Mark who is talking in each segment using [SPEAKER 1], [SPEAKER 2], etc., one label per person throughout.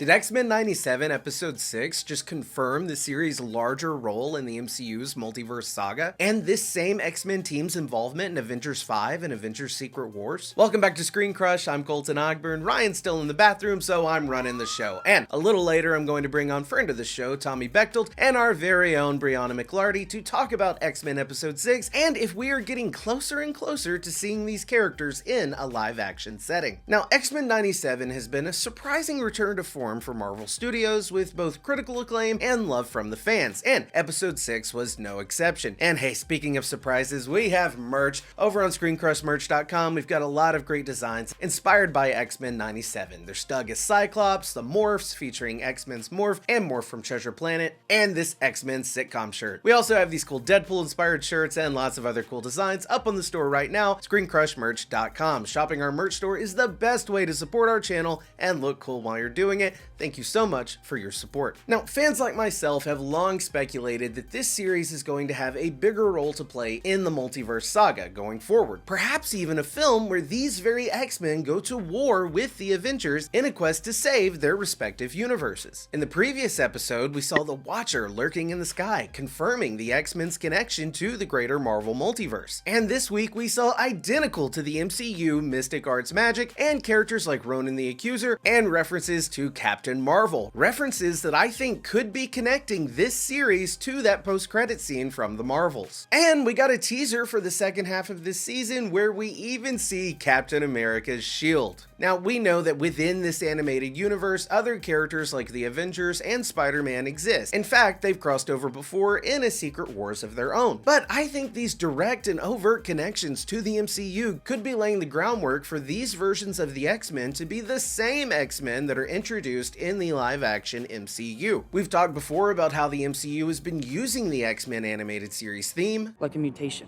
[SPEAKER 1] Did X-Men 97 Episode 6 just confirm the series' larger role in the MCU's Multiverse saga, and this same X-Men team's involvement in Avengers 5 and Avengers Secret Wars? Welcome back to ScreenCrush, I'm Colton Ogburn. Ryan's still in the bathroom, so I'm running the show. And a little later, I'm going to bring on friend of the show, Tommy Bechtold, and our very own Brianna McLarty to talk about X-Men Episode 6, and if we are getting closer and closer to seeing these characters in a live-action setting. Now, X-Men 97 has been a surprising return to form for Marvel Studios, with both critical acclaim and love from the fans, and Episode 6 was no exception. And hey, speaking of surprises, we have merch over on ScreenCrushMerch.com. We've got a lot of great designs inspired by X-Men 97. There's Doug as Cyclops, the Morphs featuring X-Men's Morph and Morph from Treasure Planet, and this X-Men sitcom shirt. We also have these cool Deadpool inspired shirts and lots of other cool designs up on the store right now, ScreenCrushMerch.com. Shopping our merch store is the best way to support our channel and look cool while you're doing it. Thank you so much for your support. Now, fans like myself have long speculated that this series is going to have a bigger role to play in the Multiverse saga going forward. Perhaps even a film where these very X-Men go to war with the Avengers in a quest to save their respective universes. In the previous episode, we saw the Watcher lurking in the sky, confirming the X-Men's connection to the greater Marvel multiverse. And this week, we saw identical to the MCU Mystic Arts magic and characters like Ronan the Accuser and references to Captain Marvel, references that I think could be connecting this series to that post-credit scene from the Marvels. And we got a teaser for the second half of this season where we even see Captain America's shield. Now, we know that within this animated universe, other characters like the Avengers and Spider-Man exist. In fact, they've crossed over before in a Secret Wars of their own. But I think these direct and overt connections to the MCU could be laying the groundwork for these versions of the X-Men to be the same X-Men that are introduced in the live-action MCU. We've talked before about how the MCU has been using the X-Men animated series theme,
[SPEAKER 2] like a mutation,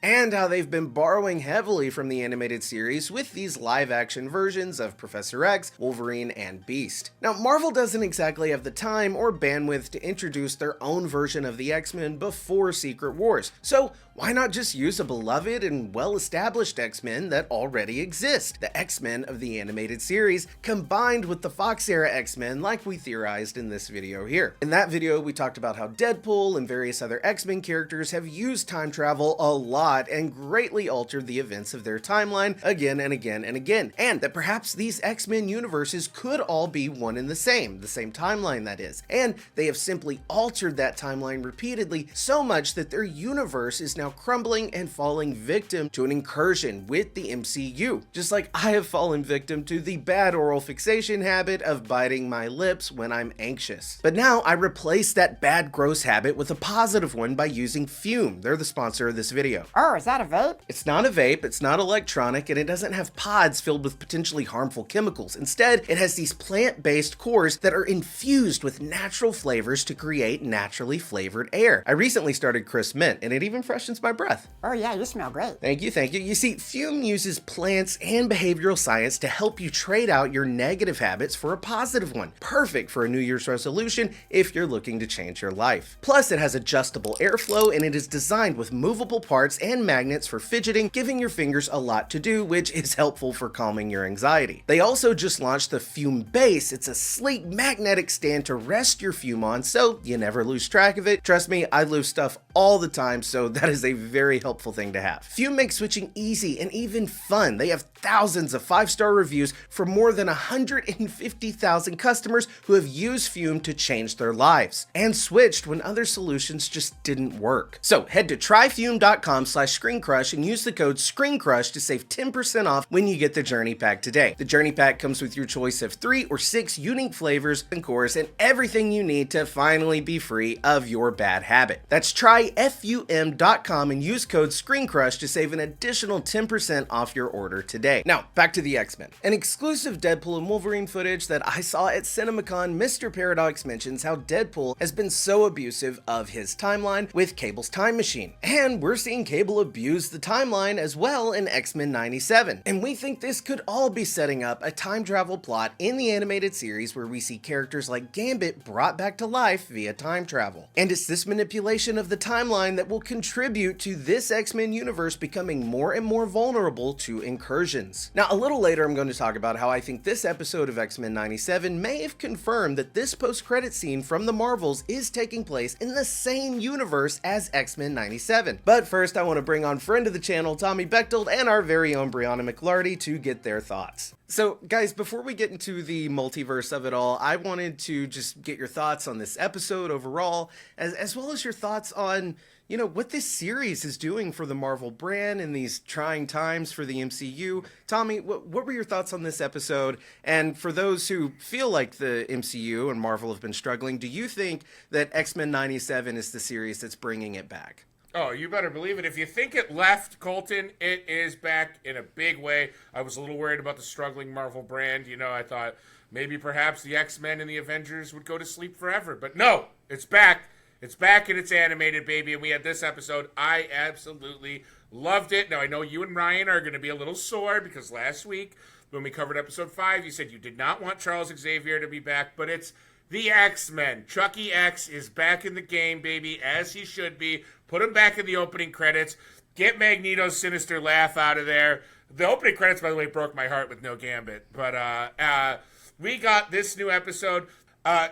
[SPEAKER 1] and how they've been borrowing heavily from the animated series with these live-action versions of Professor X, Wolverine, and Beast. Now, Marvel doesn't exactly have the time or bandwidth to introduce their own version of the X-Men before Secret Wars, so why not just use a beloved and well-established X-Men that already exist, the X-Men of the animated series, combined with the Fox-era X-Men like we theorized in this video here. In that video, we talked about how Deadpool and various other X-Men characters have used time travel a lot and greatly altered the events of their timeline again and again and again, and that perhaps these X-Men universes could all be one and the same timeline that is, and they have simply altered that timeline repeatedly so much that their universe is now crumbling and falling victim to an incursion with the MCU, just like I have fallen victim to the bad oral fixation habit of biting my lips when I'm anxious. But now I replace that bad gross habit with a positive one by using Fume. They're the sponsor of this video.
[SPEAKER 3] Oh, is that a vape?
[SPEAKER 1] It's not a vape, it's not electronic, and it doesn't have pods filled with potentially harmful chemicals. Instead, it has these plant-based cores that are infused with natural flavors to create naturally flavored air. I recently started Crisp Mint, and it even freshens my breath.
[SPEAKER 3] Oh yeah, you smell great.
[SPEAKER 1] Thank you, thank you. You see, Fume uses plants and behavioral science to help you trade out your negative habits for a positive one. Perfect for a New Year's resolution if you're looking to change your life. Plus, it has adjustable airflow, and it is designed with movable parts and magnets for fidgeting, giving your fingers a lot to do, which is helpful for calming your anxiety. They also just launched the Fume Base. It's a sleek magnetic stand to rest your Fume on so you never lose track of it. Trust me, I lose stuff all the time, so that is a very helpful thing to have. Fume makes switching easy and even fun. They have thousands of 5-star reviews from more than 150,000 customers who have used Fume to change their lives and switched when other solutions just didn't work. So head to tryfume.com/ScreenCrush and use the code ScreenCrush to save 10% off when you get the Journey Pack today. The Journey Pack comes with your choice of 3 or 6 unique flavors and cores and everything you need to finally be free of your bad habit. That's tryfum.com and use code ScreenCrush to save an additional 10% off your order today. Now, back to the X-Men. An exclusive Deadpool and Wolverine footage that I saw at CinemaCon, Mr. Paradox mentions how Deadpool has been so abusive of his timeline with Cable's time machine. And we're seeing Cable Cable abused the timeline as well in X-Men 97. And we think this could all be setting up a time travel plot in the animated series where we see characters like Gambit brought back to life via time travel. And it's this manipulation of the timeline that will contribute to this X-Men universe becoming more and more vulnerable to incursions. Now, a little later, I'm going to talk about how I think this episode of X-Men 97 may have confirmed that this post-credit scene from the Marvels is taking place in the same universe as X-Men 97. But first, I want to bring on friend of the channel, Tommy Bechtold, and our very own Brianna McLarty to get their thoughts. So, guys, before we get into the multiverse of it all, I wanted to just get your thoughts on this episode overall, as well as your thoughts on, you know, what this series is doing for the Marvel brand in these trying times for the MCU. Tommy, what were your thoughts on this episode? And for those who feel like the MCU and Marvel have been struggling, do you think that X-Men 97 is the series that's bringing it back?
[SPEAKER 2] Oh, you better believe it. If you think it left, Colton, it is back in a big way. I was a little worried about the struggling Marvel brand. You know, I thought maybe perhaps the X-Men and the Avengers would go to sleep forever. But no, it's back. It's back and it's animated, baby. And we had this episode. I absolutely loved it. Now, I know you and Ryan are going to be a little sore because last week when we covered episode 5, you said you did not want Charles Xavier to be back, but it's the X-Men. Chucky X is back in the game, baby, as he should be. Put him back in the opening credits. Get Magneto's sinister laugh out of there. The opening credits, by the way, broke my heart with no Gambit. But we got this new episode.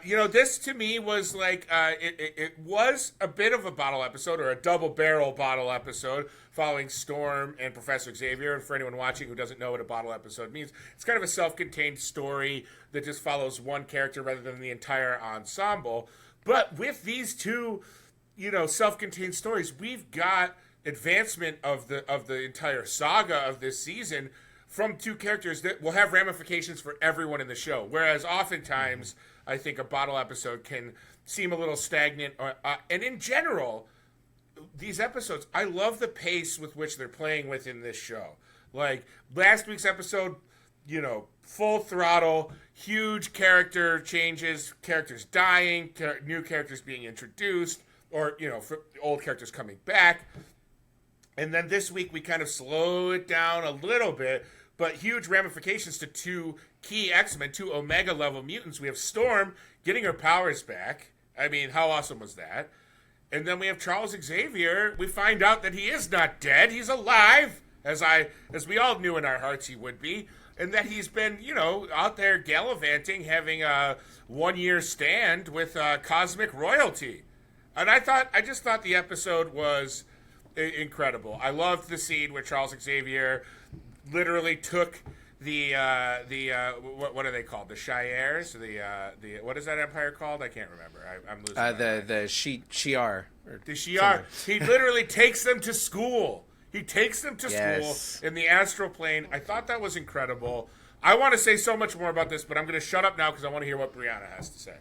[SPEAKER 2] You know, this to me was like, it was a bit of a bottle episode, or a double-barrel bottle episode, following Storm and Professor Xavier. And for anyone watching who doesn't know what a bottle episode means, it's kind of a self-contained story that just follows one character rather than the entire ensemble. But with these two, you know, self-contained stories, we've got advancement of the entire saga of this season from two characters that will have ramifications for everyone in the show. Whereas oftentimes, I think a bottle episode can seem a little stagnant. And in general, these episodes, I love the pace with which they're playing within this show. Like last week's episode, you know, full throttle, huge character changes, characters dying, new characters being introduced, or, you know, for old characters coming back. And then this week we kind of slow it down a little bit, but huge ramifications to two key X-Men, two Omega-level mutants. We have Storm getting her powers back. I mean, how awesome was that? And then we have Charles Xavier. We find out that he is not dead. He's alive, as we all knew in our hearts he would be. And that he's been, you know, out there gallivanting, having a one-year stand with cosmic royalty. And I just thought the episode was incredible. I loved the scene where Charles Xavier literally took what are they called? The Shires? The what is that empire called? I can't remember. I'm losing.
[SPEAKER 1] The Shi'ar.
[SPEAKER 2] The Shi'ar. He literally takes them to school. He takes them to school in the astral plane. I thought that was incredible. I want to say so much more about this, but I'm going to shut up now because I want to hear what Brianna has to say.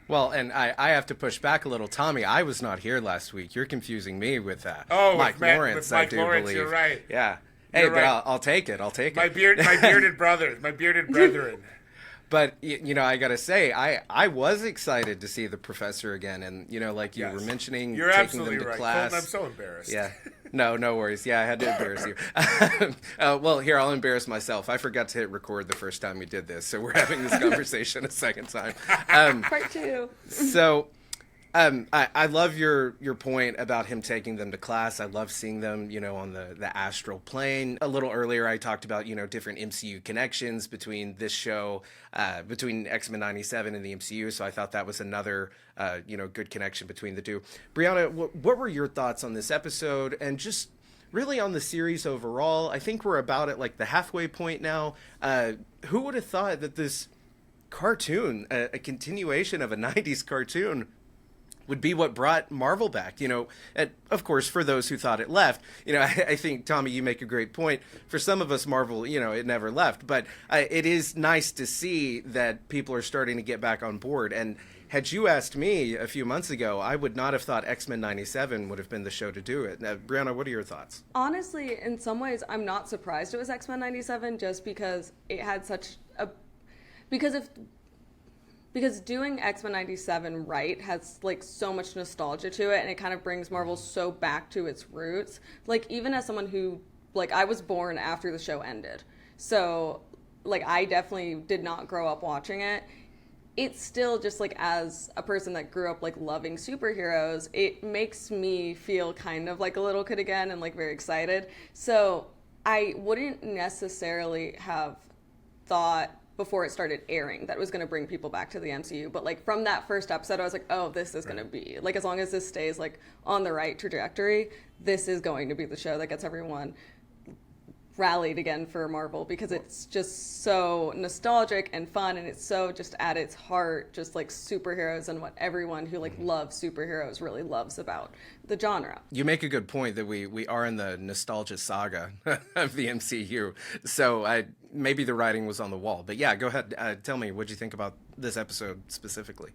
[SPEAKER 1] Well, and I have to push back a little. Tommy, I was not here last week. You're confusing me with Mike Lawrence, I do believe.
[SPEAKER 2] You're right.
[SPEAKER 1] Yeah. Hey, but right. I'll take it.
[SPEAKER 2] My bearded brothers. My bearded brethren.
[SPEAKER 1] But, you know, I got to say, I was excited to see the professor again. And, you know, like you were mentioning,
[SPEAKER 2] you're
[SPEAKER 1] taking them to
[SPEAKER 2] right.
[SPEAKER 1] class.
[SPEAKER 2] Colton, I'm so embarrassed.
[SPEAKER 1] Yeah. No worries. Yeah, I had to embarrass you. Well, here, I'll embarrass myself. I forgot to hit record the first time we did this. So we're having this conversation a second time.
[SPEAKER 4] Part 2.
[SPEAKER 1] So... I love your point about him taking them to class. I love seeing them, you know, on the astral plane. A little earlier, I talked about, you know, different MCU connections between this show, between X-Men 97 and the MCU. So I thought that was another, you know, good connection between the two. Brianna, what were your thoughts on this episode and just really on the series overall? I think we're about at like the halfway point now. Who would have thought that this cartoon, a continuation of a 90s cartoon, would be what brought Marvel back, you know, and of course, for those who thought it left, you know, I think, Tommy, you make a great point. For some of us, Marvel, you know, it never left, but it is nice to see that people are starting to get back on board. And had you asked me a few months ago, I would not have thought X-Men 97 would have been the show to do it. Now, Brianna, what are your thoughts?
[SPEAKER 4] Honestly, in some ways, I'm not surprised it was X-Men 97 just because it had such a... Because if... because doing X-Men 97 right has like so much nostalgia to it, and it kind of brings Marvel so back to its roots. Like, even as someone who, like, I was born after the show ended, so like I definitely did not grow up watching it. It's still just like, as a person that grew up like loving superheroes, it makes me feel kind of like a little kid again and like very excited. So I wouldn't necessarily have thought before it started airing that it was going to bring people back to the MCU, but like from that first episode I was like, oh, this is going to be like, as long as this stays like on the right trajectory, this is going to be the show that gets everyone rallied again for Marvel, because it's just so nostalgic and fun, and it's so just at its heart just like superheroes and what everyone who like loves superheroes really loves about the genre.
[SPEAKER 1] You make a good point that we are in the nostalgia saga of the MCU, so maybe the writing was on the wall. But yeah, go ahead, tell me, what'd you think about this episode specifically?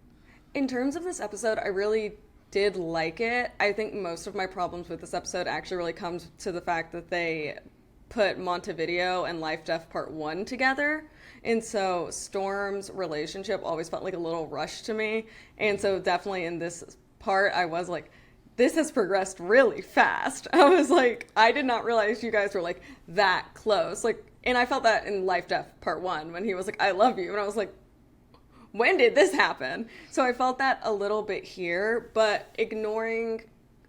[SPEAKER 4] In terms of this episode, I really did like it. I think most of my problems with this episode actually really comes to the fact that they put Montevideo and Life Death Part 1 together. And so Storm's relationship always felt like a little rushed to me. And so definitely in this part, I was like, this has progressed really fast. I was like, I did not realize you guys were like that close. Like, and I felt that in Life Death Part 1 when he was like, I love you. And I was like, when did this happen? So I felt that a little bit here, but ignoring...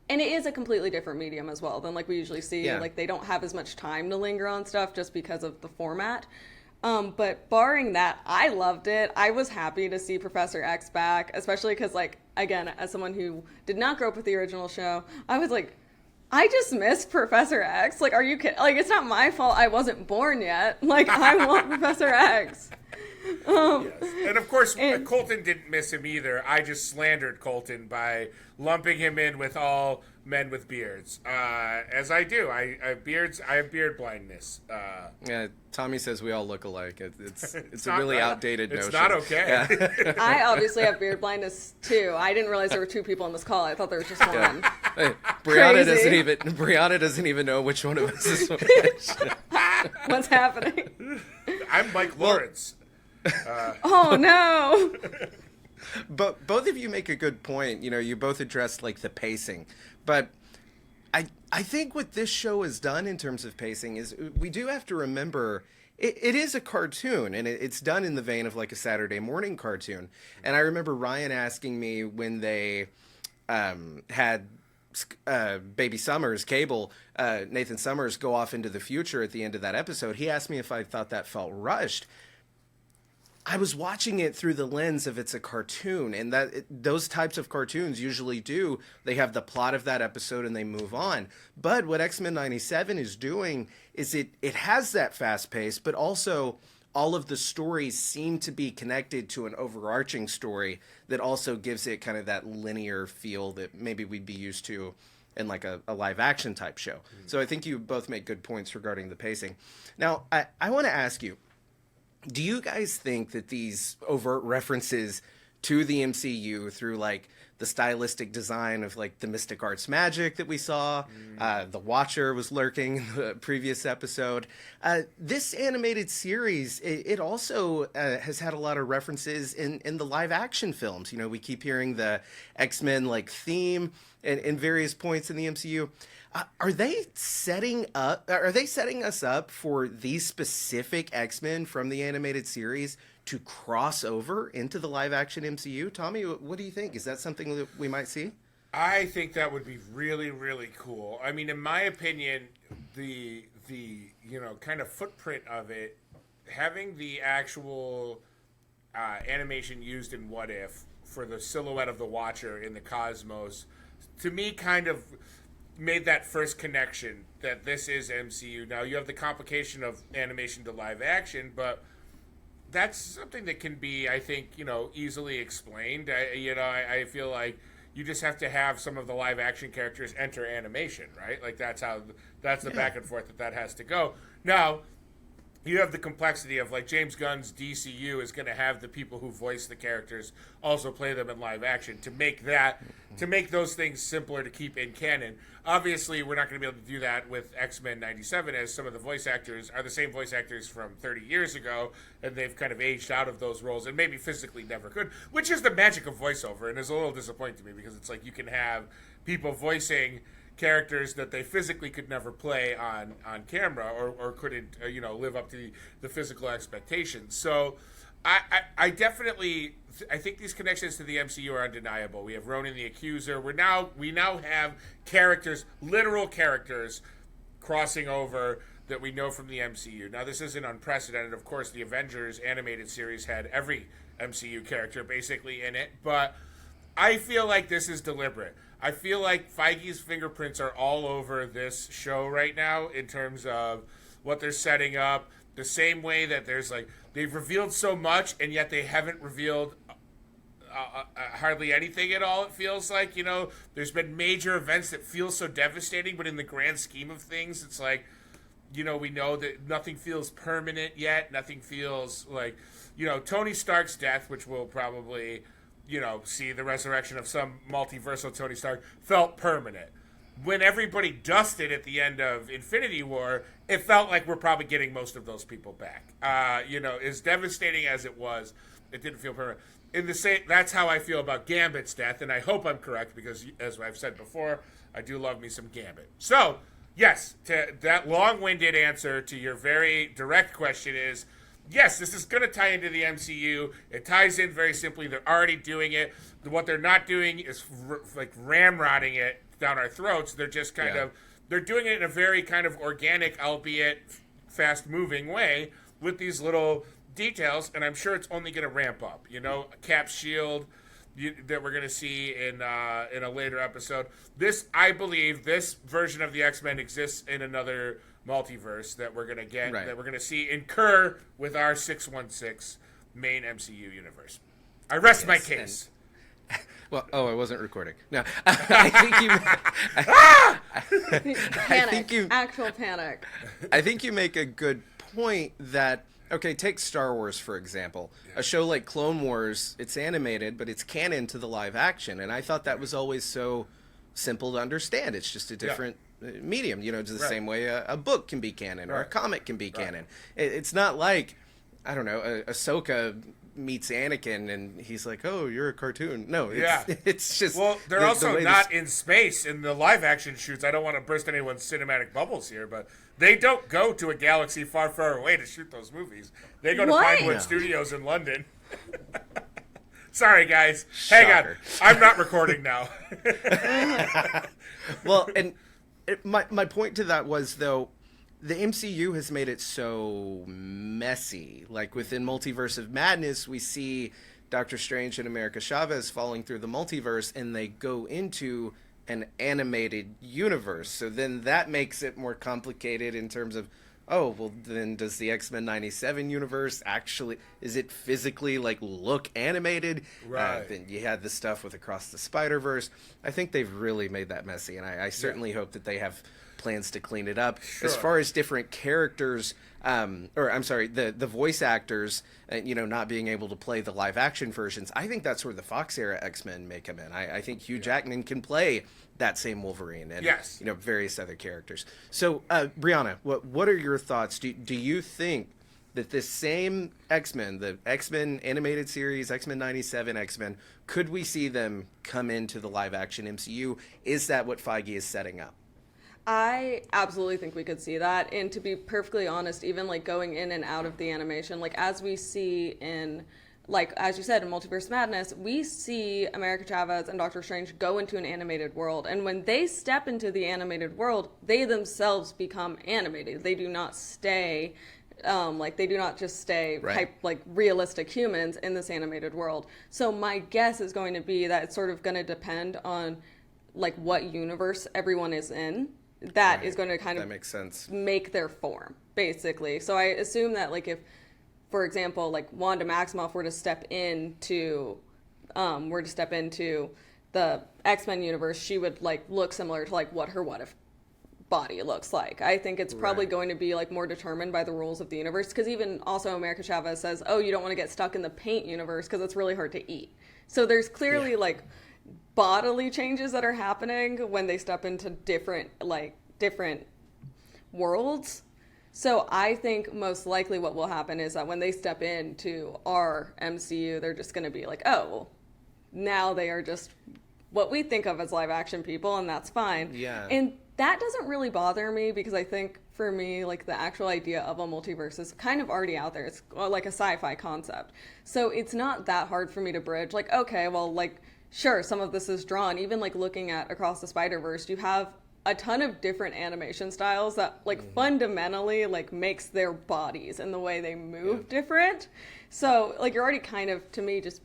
[SPEAKER 4] And it is a completely different medium as well than like we usually see. Yeah. Like, they don't have as much time to linger on stuff just because of the format. But barring that, I loved it. I was happy to see Professor X back, especially because, like, again, as someone who did not grow up with the original show, I was like, I just miss Professor X. Like, are you kidding? Like, it's not my fault I wasn't born yet. Like, I want Professor X.
[SPEAKER 2] Yes. And of course, Colton didn't miss him either. I just slandered Colton by lumping him in with all men with beards, as I do. I have beard blindness.
[SPEAKER 1] Yeah, Tommy says we all look alike. It's a
[SPEAKER 2] not,
[SPEAKER 1] really outdated notion.
[SPEAKER 2] It's not okay.
[SPEAKER 1] Yeah.
[SPEAKER 4] I obviously have beard blindness too. I didn't realize there were two people on this call. I thought there was just one.
[SPEAKER 1] Hey, Brianna doesn't even know which one of us is which.
[SPEAKER 4] What's happening?
[SPEAKER 2] I'm Mike Lawrence.
[SPEAKER 4] Oh no.
[SPEAKER 1] But both of you make a good point. You know, you both addressed like the pacing, but I think what this show has done in terms of pacing is we do have to remember it is a cartoon, and it's done in the vein of like a Saturday morning cartoon. And I remember Ryan asking me when they had Baby Summers, Cable, Nathan Summers go off into the future at the end of that episode. He asked me if I thought that felt rushed. I was watching it through the lens of it's a cartoon, and those types of cartoons usually do. They have the plot of that episode and they move on. But what X-Men 97 is doing is it has that fast pace, but also all of the stories seem to be connected to an overarching story that also gives it kind of that linear feel that maybe we'd be used to in like a live action type show. So I think you both make good points regarding the pacing. Now, I want to ask you, do you guys think that these overt references to the MCU through like the stylistic design of like the Mystic Arts magic that we saw, the Watcher was lurking in the previous episode, this animated series, it also has had a lot of references in the live action films. You know, we keep hearing the X-Men like theme in various points in the MCU. Are they setting us up for these specific X-Men from the animated series to cross over into the live action MCU? Tommy, what do you think? Is that something that we might see?
[SPEAKER 2] I think that would be really, really cool. I mean, in my opinion, the kind of footprint of it, having the actual animation used in What If for the silhouette of the Watcher in the cosmos, to me kind of made that first connection that this is MCU. Now, you have the complication of animation to live action, but that's something that can be, I think, easily explained. I feel like you just have to have some of the live action characters enter animation, right? Like that's the back and forth that has to go. Now, you have the complexity of like James Gunn's DCU is going to have the people who voice the characters also play them in live action to make that to make those things simpler to keep in canon. Obviously, we're not going to be able to do that with X-Men 97, as some of the voice actors are the same voice actors from 30 years ago, and they've kind of aged out of those roles and maybe physically never could, which is the magic of voiceover, and is a little disappointing to me because it's like you can have people voicing characters that they physically could never play on camera or couldn't live up to the physical expectations. So I definitely I think these connections to the MCU are undeniable. We have Ronan the Accuser. We now have characters, literal characters, crossing over that we know from the MCU. Now, this isn't unprecedented. Of course, the Avengers animated series had every MCU character basically in it, but I feel like this is deliberate. I feel like Feige's fingerprints are all over this show right now in terms of what they're setting up. The same way that there's they've revealed so much and yet they haven't revealed hardly anything at all. It feels like, there's been major events that feel so devastating, but in the grand scheme of things, it's like, we know that nothing feels permanent yet. Nothing feels like, Tony Stark's death, which will probably, see the resurrection of some multiversal Tony Stark, felt permanent. When everybody dusted at the end of Infinity War, it felt like we're probably getting most of those people back. As devastating as it was, it didn't feel permanent. That's how I feel about Gambit's death, and I hope I'm correct because, as I've said before, I do love me some Gambit. So, yes, to that long-winded answer to your very direct question is, yes, this is going to tie into the MCU. It ties in very simply. They're already doing it. What they're not doing is ramrodding it down our throats. They're just they're doing it in a very kind of organic, albeit fast-moving way with these little details, and I'm sure it's only going to ramp up. Cap's shield that we're going to see in a later episode. I believe this version of the X-Men exists in another multiverse that we're going to get, that we're going to see incur with our 616 main MCU universe. I rest my case.
[SPEAKER 1] I wasn't recording. No, I think you.
[SPEAKER 4] Actual panic.
[SPEAKER 1] I think you make a good point that. Okay, take Star Wars, for example. Yeah. A show like Clone Wars, it's animated, but it's canon to the live action. And I thought that was always so simple to understand. It's just a different medium, just the same way a book can be canon or a comic can be canon. It's not like, I don't know, Ahsoka meets Anakin and he's like, oh, you're a cartoon. No, it's just...
[SPEAKER 2] Well, they're also not in space in the live action shoots. I don't want to burst anyone's cinematic bubbles here, but... They don't go to a galaxy far, far away to shoot those movies. They go to Pinewood Studios in London. Sorry, guys.
[SPEAKER 1] Shocker.
[SPEAKER 2] Hang on. I'm not recording now.
[SPEAKER 1] Well, and my point to that was, though, the MCU has made it so messy. Like, within Multiverse of Madness, we see Doctor Strange and America Chavez falling through the multiverse, and they go into... an animated universe. So then that makes it more complicated in terms of, then does the X-Men 97 universe actually, is it physically look animated?
[SPEAKER 2] Right.
[SPEAKER 1] Then you had the stuff with Across the Spider-Verse. I think they've really made that messy, and I certainly hope that they have plans to clean it up.
[SPEAKER 2] Sure.
[SPEAKER 1] As far as different characters, the voice actors, not being able to play the live action versions, I think that's where the Fox era X-Men may come in. I think Hugh Jackman can play that same Wolverine and various other characters. So, Brianna, what are your thoughts? Do you think that this same X-Men, the X-Men animated series, X-Men 97 X-Men, could we see them come into the live action MCU? Is that what Feige is setting up?
[SPEAKER 4] I absolutely think we could see that. And to be perfectly honest, even going in and out of the animation, as we see in, as you said, in Multiverse Madness, we see America Chavez and Doctor Strange go into an animated world. And when they step into the animated world, they themselves become animated. They do not stay, they do not just stay realistic humans in this animated world. So my guess is going to be that it's sort of going to depend on what universe everyone is in. That is going to kind of
[SPEAKER 1] that makes sense.
[SPEAKER 4] Make their form, basically. So I assume that if, for example, Wanda Maximoff were to step into the X-Men universe, she would look similar to what her What If body looks like. I think it's probably going to be more determined by the rules of the universe, because even also America Chavez says, oh, you don't want to get stuck in the paint universe because it's really hard to eat. So there's clearly bodily changes that are happening when they step into different worlds. So I think most likely what will happen is that when they step into our MCU, they're just going to be like, oh, well, now they are just what we think of as live action people, and that's fine.
[SPEAKER 1] Yeah.
[SPEAKER 4] And that doesn't really bother me because I think for me, like the actual idea of a multiverse is kind of already out there. It's like a sci-fi concept. So it's not that hard for me to bridge. Like, okay, well, like, sure, some of this is drawn. Even like looking at Across the Spider-Verse, you have a ton of different animation styles that like fundamentally like makes their bodies and the way they move different. So like you're already kind of, to me, just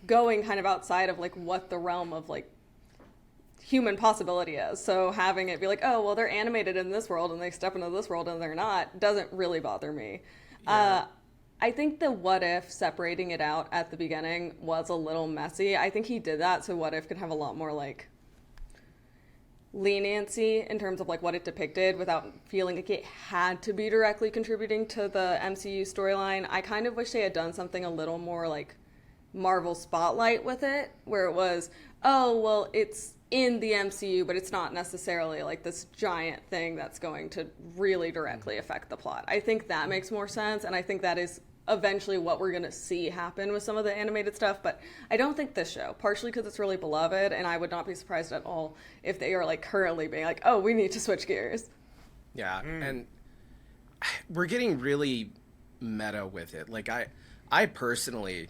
[SPEAKER 4] going kind of outside of like what the realm of like human possibility is. So having it be like, oh, well, they're animated in this world and they step into this world and they're not, doesn't really bother me. I think the What If separating it out at the beginning was a little messy. I think he did that so What If could have a lot more like leniency in terms of like what it depicted without feeling like it had to be directly contributing to the MCU storyline. I kind of wish they had done something a little more like Marvel Spotlight with it, where it was, oh, well, it's in the MCU, but it's not necessarily like this giant thing that's going to really directly affect the plot. I think that makes more sense, and I think that is eventually what we're going to see happen with some of the animated stuff, but I don't think this show, partially because it's really beloved, and I would not be surprised at all if they are like currently being like, oh, we need to switch gears.
[SPEAKER 1] Yeah, and we're getting really meta with it. Like, I personally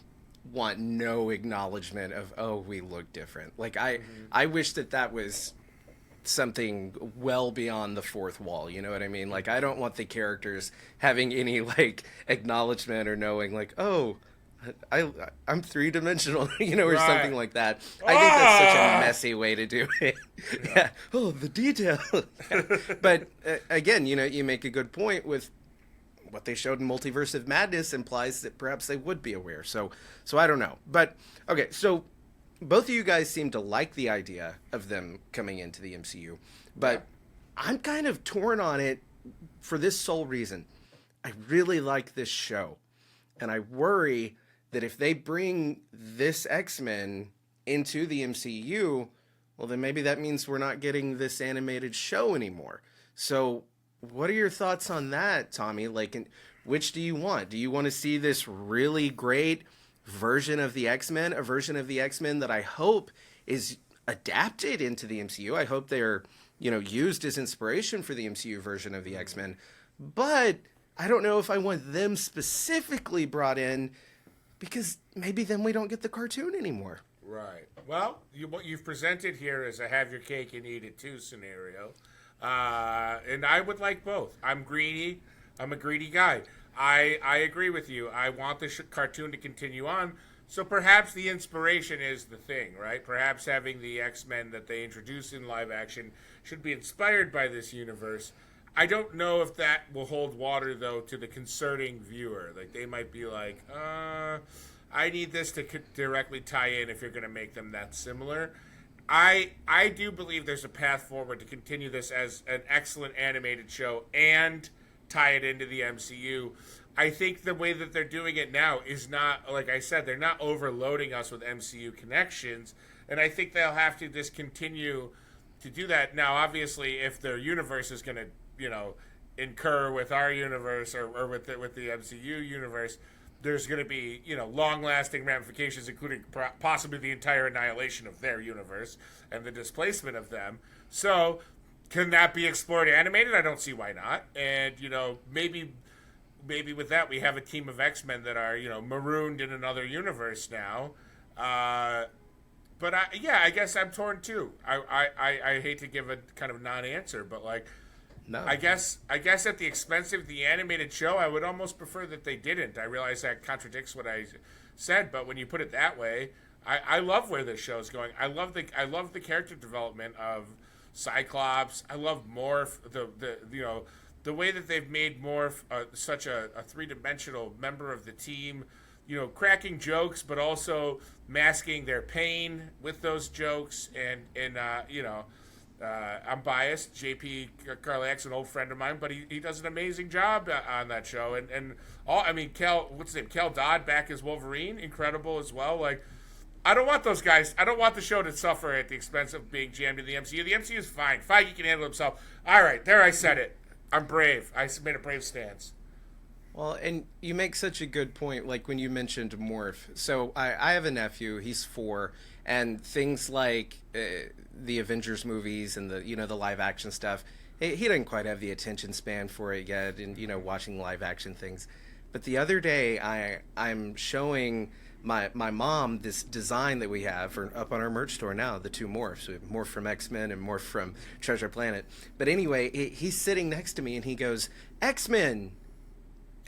[SPEAKER 1] want no acknowledgement of, oh, we look different. Like, I wish that was something well beyond the fourth wall, you know what I mean? Like, I don't want the characters having any like acknowledgement or knowing like, oh, I'm three-dimensional, you know, or something like that. I think that's such a messy way to do it. Yeah. Oh, the detail. But again, you know, you make a good point with what they showed in Multiverse of Madness implies that perhaps they would be aware. So I don't know. But okay, so both of you guys seem to like the idea of them coming into the MCU, but I'm kind of torn on it for this sole reason. I really like this show, and I worry that if they bring this X-Men into the MCU, well, then maybe that means we're not getting this animated show anymore. So what are your thoughts on that, Tommy? Like, which do you want? Do you want to see this really great version of the X-Men, a version of the X-Men that I hope is adapted into the MCU? I hope they're, you know, used as inspiration for the MCU version of the X-Men. But I don't know if I want them specifically brought in, because maybe then we don't get the cartoon anymore.
[SPEAKER 2] Right. Well, what you've presented here is a have your cake and eat it too scenario. And I would like both. I'm greedy. I'm a greedy guy. I agree with you. I want the cartoon to continue on. So perhaps the inspiration is the thing, right? Perhaps having the X-Men that they introduce in live action should be inspired by this universe. I don't know if that will hold water, though, to the concerning viewer. Like, they might be like, I need this to directly tie in if you're going to make them that similar. I do believe there's a path forward to continue this as an excellent animated show and tie it into the MCU. I think the way that they're doing it now is not, like I said, they're not overloading us with MCU connections, and I think they'll have to just continue to do that. Now, obviously, if their universe is going to, you know, incur with our universe or with the MCU universe, there's going to be, you know, long-lasting ramifications, including possibly the entire annihilation of their universe and the displacement of them. So, can that be explored animated? I don't see why not. And, you know, maybe with that we have a team of X-Men that are, you know, marooned in another universe now. But I guess I'm torn too. I hate to give a kind of non-answer, but like, no. I guess at the expense of the animated show, I would almost prefer that they didn't. I realize that contradicts what I said, but when you put it that way, I love where this show is going. I love the character development of Cyclops. I love Morph. The way that they've made Morph such a three-dimensional member of the team. You know, cracking jokes, but also masking their pain with those jokes. And you know, I'm biased. JP Carlack's an old friend of mine, but he does an amazing job on that show. And all, I mean, Kel Dodd back as Wolverine, incredible as well. Like, I don't want those guys. I don't want the show to suffer at the expense of being jammed in the MCU. The MCU is fine. Feige can handle himself. All right, there I said it. I'm brave. I made a brave stance.
[SPEAKER 1] Well, and you make such a good point, like when you mentioned Morph. So I have a nephew, he's 4, and things like the Avengers movies and the live action stuff, he doesn't quite have the attention span for it yet, and watching live action things. But the other day I'm showing my mom this design that we have up on our merch store now, the 2 Morphs. We have Morph from X-Men and Morph from Treasure Planet. But anyway, he's sitting next to me and he goes, X-Men!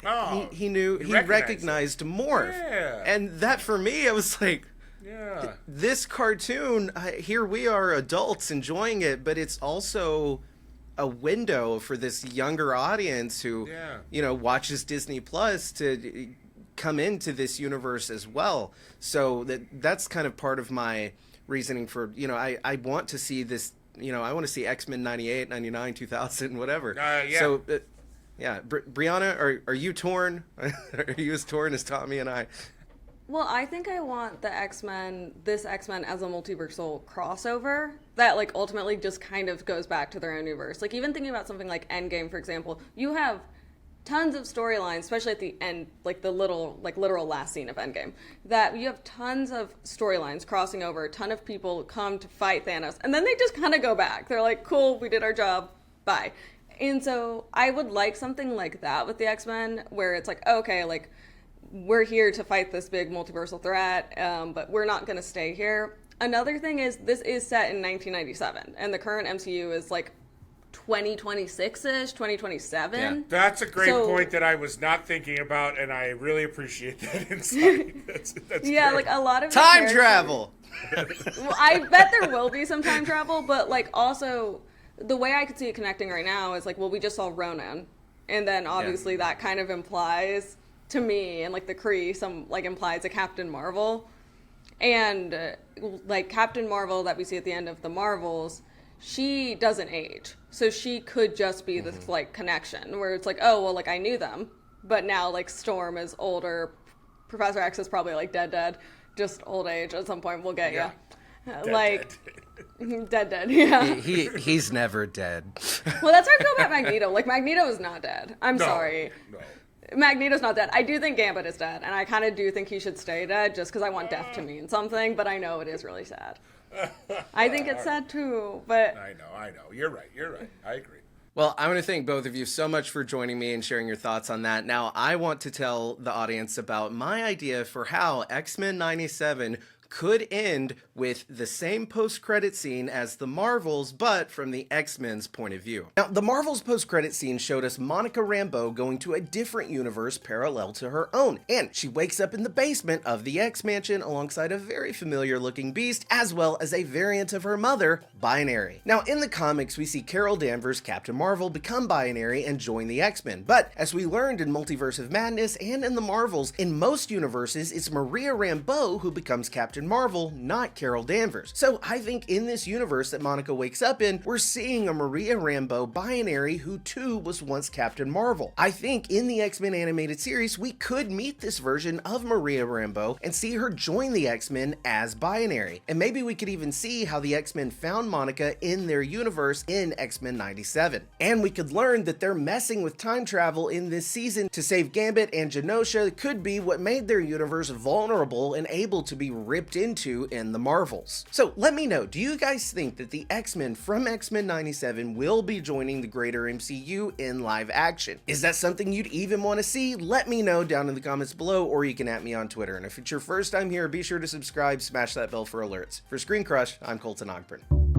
[SPEAKER 2] Oh,
[SPEAKER 1] he recognized Morph.
[SPEAKER 2] Yeah.
[SPEAKER 1] And that for me, I was like,
[SPEAKER 2] yeah.
[SPEAKER 1] This cartoon, here we are adults enjoying it, but it's also a window for this younger audience who, watches Disney Plus to come into this universe as well. So that's kind of part of my reasoning for, I want to see this, I want to see X-Men 98, 99, 2000, whatever.
[SPEAKER 2] Yeah.
[SPEAKER 1] So, Brianna, are you torn? Are you as torn as Tommy and I?
[SPEAKER 4] Well, I think I want this X-Men as a multiversal crossover that, like, ultimately just kind of goes back to their own universe. Like, even thinking about something like Endgame, for example, you have tons of storylines, especially at the end, like the literal last scene of Endgame, that you have tons of storylines crossing over, a ton of people come to fight Thanos, and then they just kind of go back. They're like, cool, we did our job, bye. And so I would like something like that with the X-Men, where it's like, okay, like, we're here to fight this big multiversal threat, but we're not going to stay here. Another thing is, this is set in 1997, and the current MCU is like 2026-ish, 2027.
[SPEAKER 2] Yeah. That's a great point that I was not thinking about, and I really appreciate that insight. That's
[SPEAKER 4] yeah,
[SPEAKER 2] great.
[SPEAKER 4] like a lot of
[SPEAKER 1] time travel.
[SPEAKER 4] Well, I bet there will be some time travel, but like also the way I could see it connecting right now is like, well, we just saw Ronan, and then obviously that kind of implies to me, and like the Kree, implies a Captain Marvel, and like Captain Marvel that we see at the end of the Marvels, she doesn't age, so she could just be this like connection where it's like, oh well, like I knew them, but now like Storm is older, Professor X is probably like dead, just old age. At some point we'll get you. Dead. Yeah.
[SPEAKER 1] He's never dead.
[SPEAKER 4] Well, that's how I feel about Magneto. Like, Magneto is not dead. I'm sorry.
[SPEAKER 2] No.
[SPEAKER 4] Magneto's not dead. I do think Gambit is dead, and I kind of do think he should stay dead just because I want death to mean something, but I know it is really sad. I think it's sad too, but...
[SPEAKER 2] I know. You're right. I agree.
[SPEAKER 1] Well, I want to thank both of you so much for joining me and sharing your thoughts on that. Now, I want to tell the audience about my idea for how X-Men 97 could end with the same post-credit scene as the Marvels, but from the X-Men's point of view. Now, the Marvels post-credit scene showed us Monica Rambeau going to a different universe parallel to her own, and she wakes up in the basement of the X-Mansion alongside a very familiar-looking Beast, as well as a variant of her mother, Binary. Now, in the comics, we see Carol Danvers, Captain Marvel, become Binary and join the X-Men, but as we learned in Multiverse of Madness and in the Marvels, in most universes, it's Maria Rambeau who becomes Captain Marvel, not Carol Danvers. So I think in this universe that Monica wakes up in, we're seeing a Maria Rambeau Binary who too was once Captain Marvel. I think in the X-Men animated series, we could meet this version of Maria Rambeau and see her join the X-Men as Binary. And maybe we could even see how the X-Men found Monica in their universe in X-Men 97. And we could learn that they're messing with time travel in this season to save Gambit and Genosha could be what made their universe vulnerable and able to be ripped into in the Marvels. So let me know, do you guys think that the X-Men from X-Men 97 will be joining the greater MCU in live action? Is that something you'd even want to see? Let me know down in the comments below, or you can @ me on Twitter. And if it's your first time here, be sure to subscribe, smash that bell for alerts. For ScreenCrush, I'm Colton Ogburn.